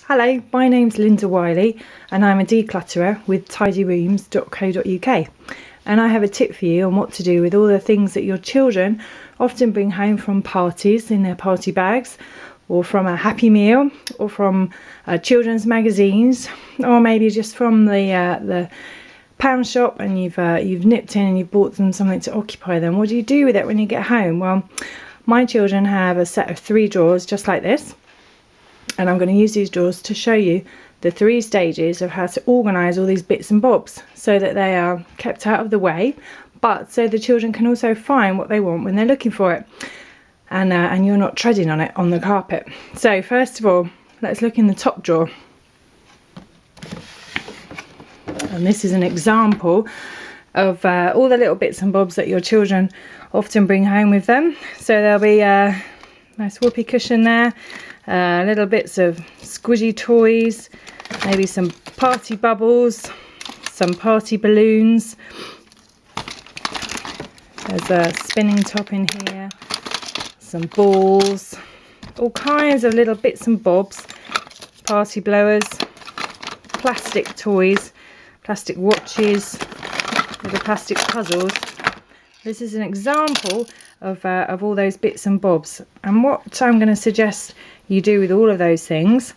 Hello, my name's Linda Wiley and I'm a declutterer with tidyrooms.co.uk, and I have a tip for you on what to do with all the things that your children often bring home from parties in their party bags, or from a Happy Meal, or from children's magazines, or maybe just from the pound shop, and you've nipped in and you've bought them something to occupy them. What do you do with it when you get home? Well, my children have a set of 3 drawers just like this. And I'm going to use these drawers to show you the 3 stages of how to organise all these bits and bobs so that they are kept out of the way, but so the children can also find what they want when they're looking for it, and you're not treading on it on the carpet. So first of all, let's look in the top drawer. And this is an example of all the little bits and bobs that your children often bring home with them. So there'll be a nice whoopee cushion there, little bits of squishy toys, maybe some party bubbles, some party balloons. There's a spinning top in here, some balls, all kinds of little bits and bobs, party blowers, plastic toys, plastic watches, little plastic puzzles. This is an example of all those bits and bobs, and what I'm going to suggest you do with all of those things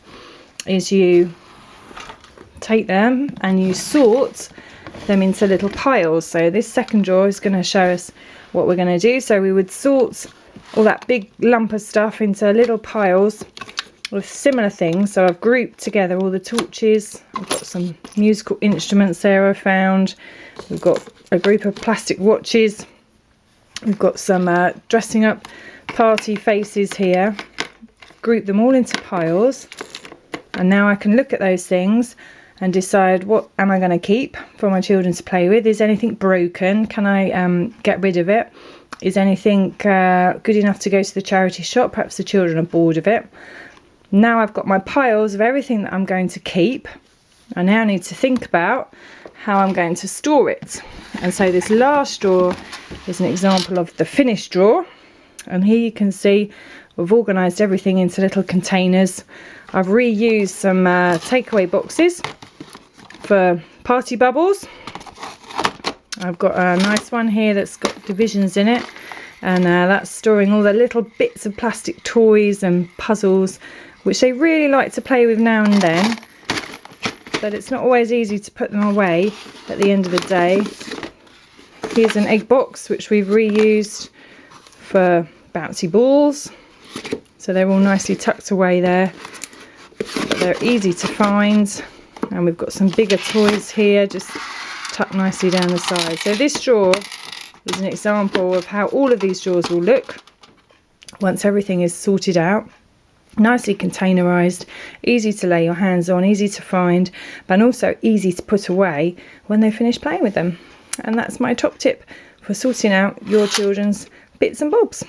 is you take them and you sort them into little piles. So this second drawer is going to show us what we're going to do. So we would sort all that big lump of stuff into little piles with similar things. So I've grouped together all the torches. I've got some musical instruments there I found. We've got a group of plastic watches. We've got some dressing up party faces here. Group them all into piles, and now I can look at those things and decide what am I going to keep for my children to play with. Is anything broken? Can I get rid of it? Is anything good enough to go to the charity shop? Perhaps the children are bored of it. Now I've got my piles of everything that I'm going to keep. I now need to think about how I'm going to store it. And so this last drawer is an example of the finished drawer, and here you can see we've organised everything into little containers. I've reused some takeaway boxes for party bubbles. I've got a nice one here that's got divisions in it, and that's storing all the little bits of plastic toys and puzzles which they really like to play with now and then, but it's not always easy to put them away at the end of the day. Here's an egg box which we've reused for bouncy balls, so they're all nicely tucked away there, but they're easy to find. And we've got some bigger toys here just tucked nicely down the side. So this drawer is an example of how all of these drawers will look once everything is sorted out. Nicely containerized, easy to lay your hands on, easy to find, but also easy to put away when they finish playing with them. And that's my top tip for sorting out your children's bits and bobs.